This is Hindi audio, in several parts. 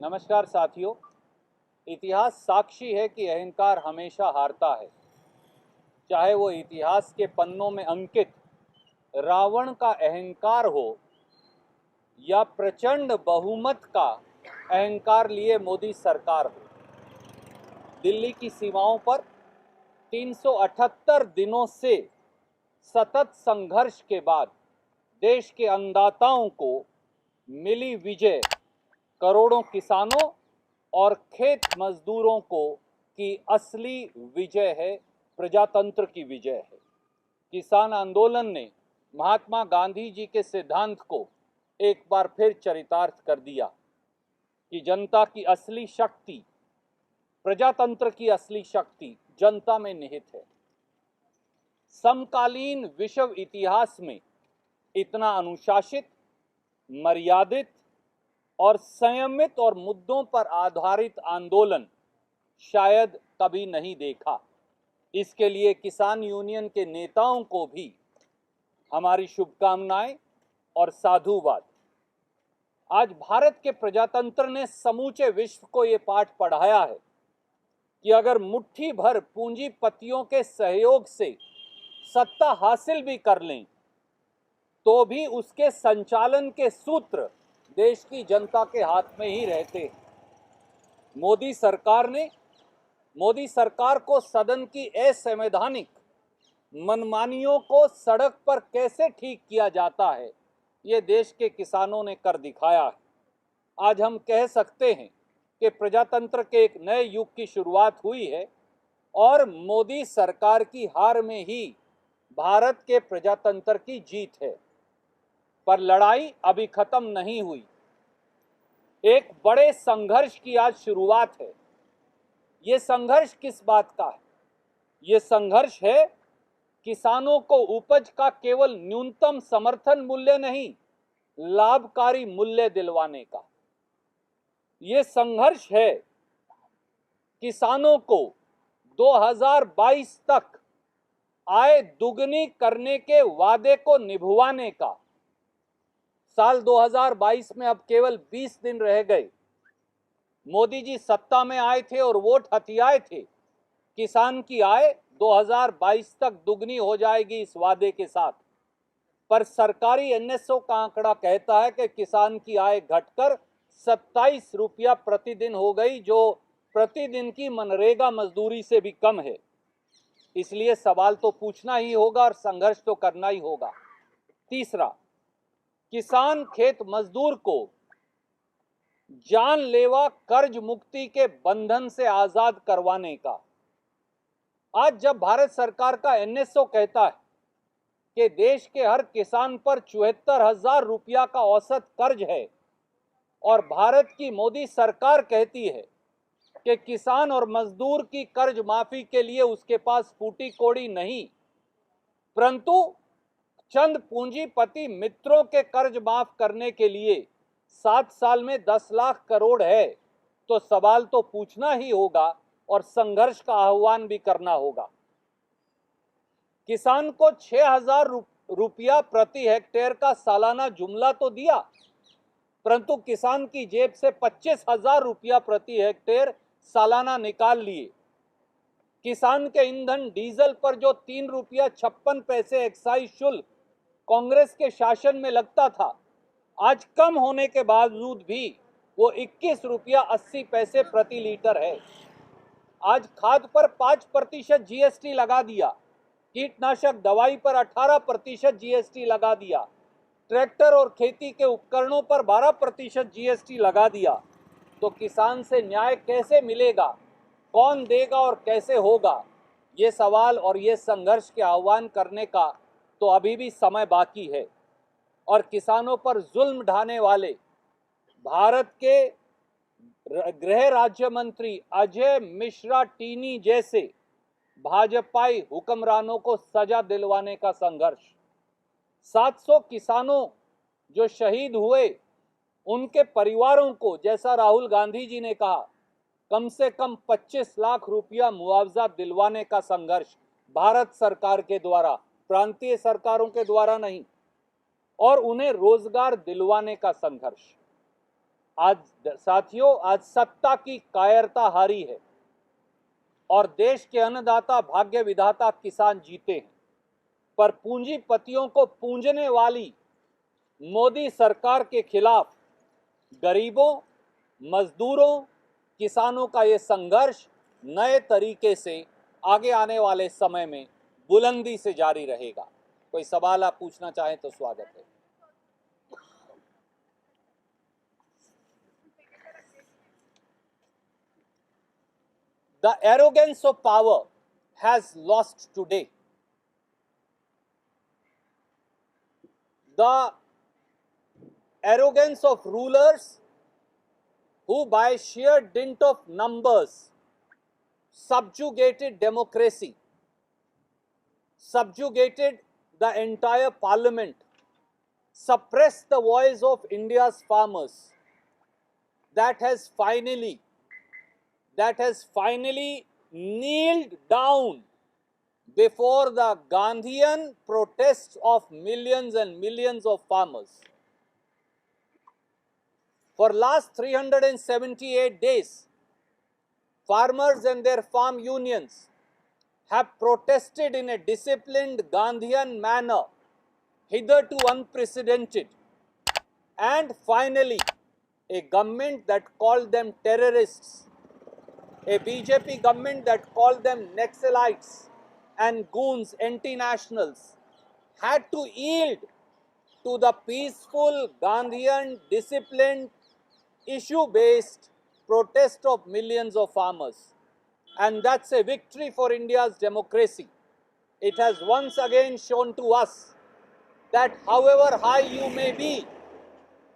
नमस्कार साथियों। इतिहास साक्षी है कि अहंकार हमेशा हारता है। चाहे वो इतिहास के पन्नों में अंकित रावण का अहंकार हो या प्रचंड बहुमत का अहंकार लिए मोदी सरकार हो। दिल्ली की सीमाओं पर 378 दिनों से सतत संघर्ष के बाद देश के अन्नदाताओं को मिली विजय करोड़ों किसानों और खेत मजदूरों को की असली विजय है, प्रजातंत्र की विजय है। किसान आंदोलन ने महात्मा गांधी जी के सिद्धांत को एक बार फिर चरितार्थ कर दिया कि जनता की असली शक्ति, प्रजातंत्र की असली शक्ति जनता में निहित है। समकालीन विश्व इतिहास में इतना अनुशासित, मर्यादित और संयमित और मुद्दों पर आधारित आंदोलन शायद कभी नहीं देखा। इसके लिए किसान यूनियन के नेताओं को भी हमारी शुभकामनाएं और साधुवाद। आज भारत के प्रजातंत्र ने समूचे विश्व को ये पाठ पढ़ाया है कि अगर मुट्ठी भर पूंजीपतियों के सहयोग से सत्ता हासिल भी कर लें तो भी उसके संचालन के सूत्र देश की जनता के हाथ में ही रहते हैं। मोदी सरकार को सदन की असंवैधानिक मनमानियों को सड़क पर कैसे ठीक किया जाता है, ये देश के किसानों ने कर दिखाया है। आज हम कह सकते हैं कि प्रजातंत्र के एक नए युग की शुरुआत हुई है और मोदी सरकार की हार में ही भारत के प्रजातंत्र की जीत है। पर लड़ाई अभी खत्म नहीं हुई। एक बड़े संघर्ष की आज शुरुआत है। ये संघर्ष किस बात का है? ये संघर्ष है किसानों को उपज का केवल न्यूनतम समर्थन मूल्य नहीं, लाभकारी मूल्य दिलवाने का। ये संघर्ष है किसानों को 2022 तक आय दुगनी करने के वादे को निभवाने का। साल 2022 में अब केवल 20 दिन रह गए। मोदी जी सत्ता में आए थे और वोट हथियाए थे। किसान की आय 2022 तक दुगनी हो जाएगी इस वादे के साथ। पर सरकारी एनएसओ का आंकड़ा कहता है कि किसान की आय घटकर 27 रुपया प्रतिदिन हो गई, जो प्रतिदिन की मनरेगा मजदूरी से भी कम है। इसलिए सवाल तो पूछना ही होगा और संघर्ष तो करना ही होगा। तीसरा, किसान खेत मजदूर को जानलेवा कर्ज मुक्ति के बंधन से आजाद करवाने का। आज जब भारत सरकार का एनएसओ कहता है कि देश के हर किसान पर 74,000 रुपया का औसत कर्ज है और भारत की मोदी सरकार कहती है कि किसान और मजदूर की कर्ज माफी के लिए उसके पास फूटी कौड़ी नहीं, परंतु चंद पूंजीपति मित्रों के कर्ज माफ करने के लिए 7 साल में 10 लाख करोड़ है, तो सवाल तो पूछना ही होगा और संघर्ष का आह्वान भी करना होगा। किसान को 6,000 रुपया प्रति हेक्टेयर का सालाना जुमला तो दिया, परंतु किसान की जेब से 25,000 रुपया प्रति हेक्टेयर सालाना निकाल लिए। किसान के ईंधन डीजल पर जो 3 रुपया 56 पैसे एक्साइज शुल्क कांग्रेस के शासन में लगता था, आज कम होने के बावजूद भी वो 21 रुपया 80 पैसे प्रति लीटर है। आज खाद पर 5% जीएसटी लगा दिया, कीटनाशक दवाई पर 18% जीएसटी लगा दिया, ट्रैक्टर और खेती के उपकरणों पर 12% जीएसटी लगा दिया। तो किसान से न्याय कैसे मिलेगा, कौन देगा और कैसे होगा? ये सवाल और ये संघर्ष के आह्वान करने का तो अभी भी समय बाकी है। और किसानों पर जुल्म ढाने वाले भारत के गृह राज्य मंत्री अजय मिश्रा टीनी जैसे भाजपाई हुक्मरानों को सजा दिलवाने का संघर्ष। 700 किसानों जो शहीद हुए, उनके परिवारों को, जैसा राहुल गांधी जी ने कहा, कम से कम 25 लाख रुपया मुआवजा दिलवाने का संघर्ष भारत सरकार के द्वारा, प्रांतीय सरकारों के द्वारा नहीं, और उन्हें रोजगार दिलवाने का संघर्ष। आज साथियों, आज सत्ता की कायरता हारी है और देश के अन्नदाता भाग्य विधाता किसान जीते हैं, पर पूंजीपतियों को पूंजने वाली मोदी सरकार के खिलाफ गरीबों, मजदूरों, किसानों का ये संघर्ष नए तरीके से आगे आने वाले समय में बुलंदी से जारी रहेगा। कोई सवाल आप पूछना चाहें तो स्वागत है। The arrogance of power has lost today. The arrogance of rulers who by sheer dint of numbers subjugated democracy, subjugated the entire parliament, suppressed the voice of India's farmers, that has finally kneeled down before the Gandhian protests of millions and millions of farmers. For last 378 days, farmers and their farm unions have protested in a disciplined Gandhian manner, hitherto unprecedented. And finally, a government that called them terrorists, a BJP government that called them Naxalites and goons, anti-nationals, had to yield to the peaceful Gandhian, disciplined, issue-based protest of millions of farmers. And that's a victory for India's democracy. It has once again shown to us that however high you may be,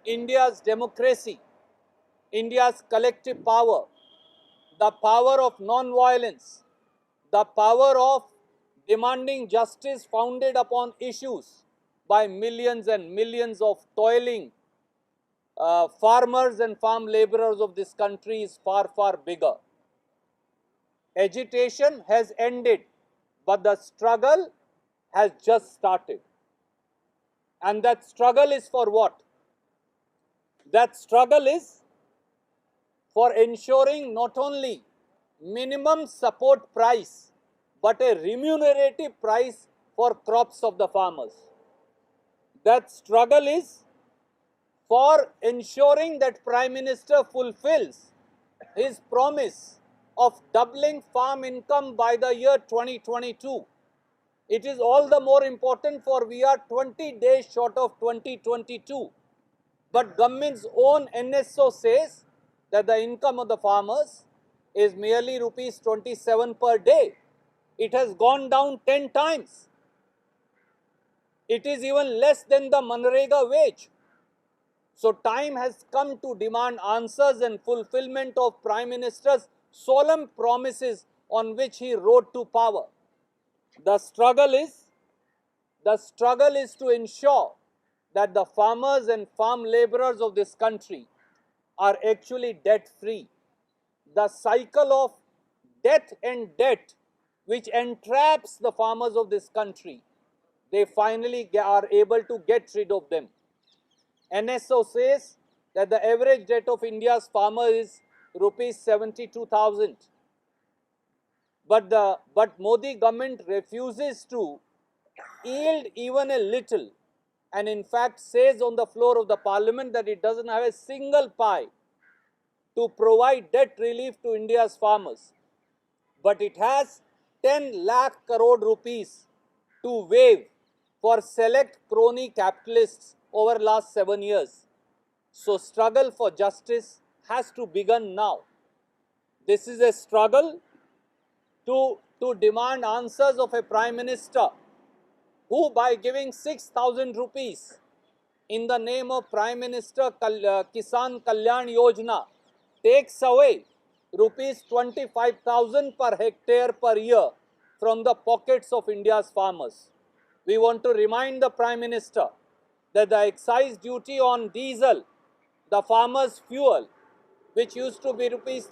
India's democracy, India's collective power, the power of non-violence, the power of demanding justice founded upon issues by millions and millions of toiling farmers and farm laborers of this country is far, far bigger. Agitation has ended, but the struggle has just started. And that struggle is for what? That struggle is for ensuring not only minimum support price, but a remunerative price for crops of the farmers. That struggle is for ensuring that Prime Minister fulfills his promise of doubling farm income by the year 2022. It is all the more important for we are 20 days short of 2022. But government's own NSO says that the income of the farmers is merely rupees 27 per day. It has gone down 10 times. It is even less than the Manrega wage. So time has come to demand answers and fulfillment of Prime Minister's solemn promises on which he rode to power. The struggle is to ensure that the farmers and farm laborers of this country are actually debt-free. The cycle of death and debt which entraps the farmers of this country, they finally are able to get rid of them. NSO says that the average debt of India's farmer is rupees 72,000. But Modi government refuses to yield even a little, and in fact says on the floor of the parliament that it doesn't have a single pie to provide debt relief to India's farmers. But it has 10 lakh crore rupees to waive for select crony capitalists over last 7 years. So struggle for justice has to begin now. This is a struggle to demand answers of a Prime Minister who, by giving 6,000 rupees in the name of Prime Minister Kisan Kalyan Yojana, takes away rupees 25,000 per hectare per year from the pockets of India's farmers. We want to remind the Prime Minister that the excise duty on diesel, the farmers' fuel, which used to be rupees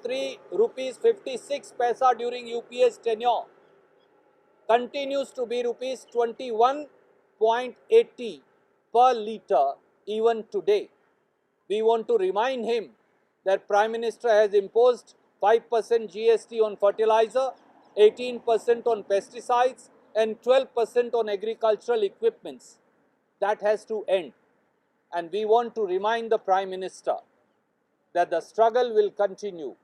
56 paisa during UPA's tenure, continues to be rupees 21.80 per litre even today. We want to remind him that Prime Minister has imposed 5% GST on fertilizer, 18% on pesticides, and 12% on agricultural equipments. That has to end. And we want to remind the Prime Minister that the struggle will continue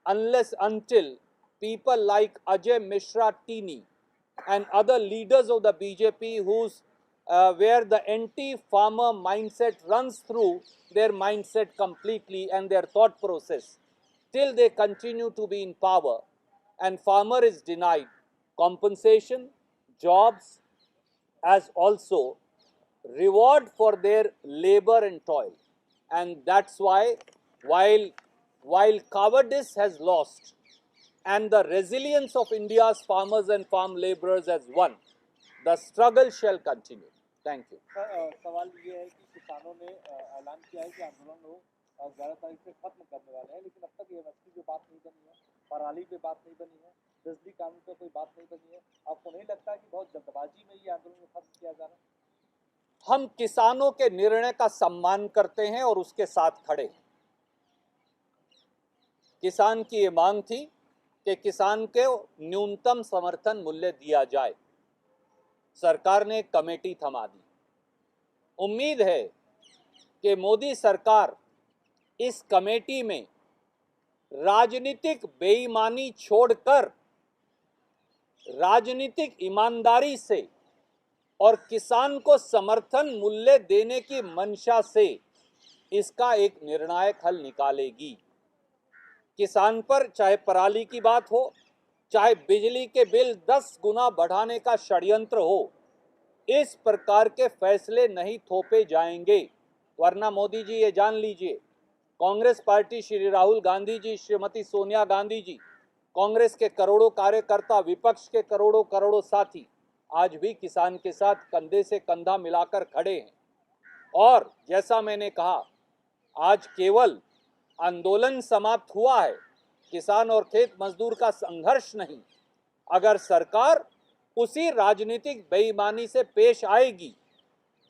until people like Ajay Mishra Tini and other leaders of the BJP where the anti-farmer mindset runs through their mindset completely and their thought process, till they continue to be in power and farmer is denied compensation, jobs, as also reward for their labor and toil. And that's why while cowardice has lost and the resilience of India's farmers and farm laborers has won, the struggle shall continue. Thank you. सवाल ये है कि किसानों ने ऐलान किया है कि आंदोलन वो 11 तारीख से खत्म करने वाले हैं, लेकिन अब तक ये एमएसपी पे बात नहीं बनी है, पराली पे बात नहीं बनी है, बिजली कानून पे कोई बात नहीं बनी है। आपको नहीं लगता कि बहुत जल्दबाजी में ये आंदोलन खत्म किया जा रहा है? हम किसानों के निर्णय का सम्मान करते हैं और उसके साथ खड़े हैं। किसान की ये मांग थी कि किसान के न्यूनतम समर्थन मूल्य दिया जाए। सरकार ने कमेटी थमा दी। उम्मीद है कि मोदी सरकार इस कमेटी में राजनीतिक बेईमानी छोड़कर राजनीतिक ईमानदारी से और किसान को समर्थन मूल्य देने की मंशा से इसका एक निर्णायक हल निकालेगी। किसान पर चाहे पराली की बात हो, चाहे बिजली के बिल 10 गुना बढ़ाने का षड्यंत्र हो, इस प्रकार के फैसले नहीं थोपे जाएंगे। वरना मोदी जी ये जान लीजिए, कांग्रेस पार्टी, श्री राहुल गांधी जी, श्रीमती सोनिया गांधी जी, कांग्रेस के करोड़ों कार्यकर्ता, विपक्ष के करोड़ों साथी आज भी किसान के साथ कंधे से कंधा मिलाकर खड़े हैं। और जैसा मैंने कहा, आज केवल आंदोलन समाप्त हुआ है, किसान और खेत मजदूर का संघर्ष नहीं। अगर सरकार उसी राजनीतिक बेईमानी से पेश आएगी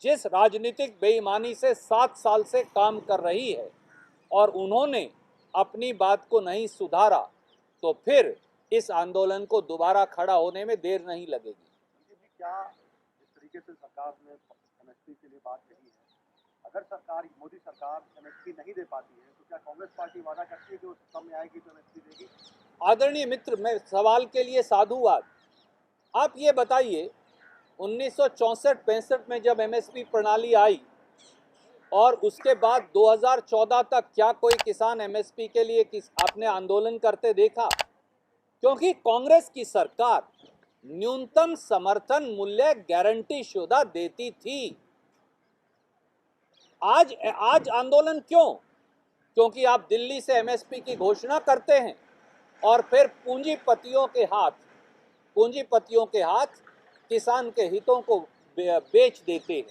जिस राजनीतिक बेईमानी से 7 साल से काम कर रही है और उन्होंने अपनी बात को नहीं सुधारा, तो फिर इस आंदोलन को दोबारा खड़ा होने में देर नहीं लगेगी। क्या इस तरीके से सरकार ने एमएसपी के लिए बात कही है, अगर मोदी सरकार एमएसपी नहीं दे पाती है तो क्या कांग्रेस पार्टी वादा करती है कि वो सत्ता में आएगी तो एमएसपी देगी? आदरणीय मित्र, मैं सवाल के लिए साधुवाद। आप ये बताइए, 1964-65 में जब एमएसपी प्रणाली आई और उसके बाद 2014 तक क्या कोई किसान एमएसपी के लिए आपने आंदोलन करते देखा? क्योंकि कांग्रेस की सरकार न्यूनतम समर्थन मूल्य गारंटी शुदा देती थी। आज आंदोलन क्यों? क्योंकि आप दिल्ली से एमएसपी की घोषणा करते हैं और फिर पूंजीपतियों के हाथ किसान के हितों को बेच देते हैं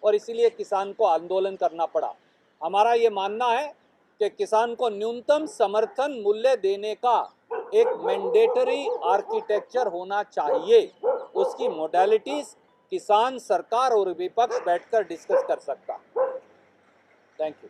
और इसीलिए किसान को आंदोलन करना पड़ा। हमारा ये मानना है कि किसान को न्यूनतम समर्थन मूल्य देने का एक मैंडेटरी आर्किटेक्चर होना चाहिए। उसकी मोडालिटीज किसान, सरकार और विपक्ष बैठकर डिस्कस कर सकता। Thank you.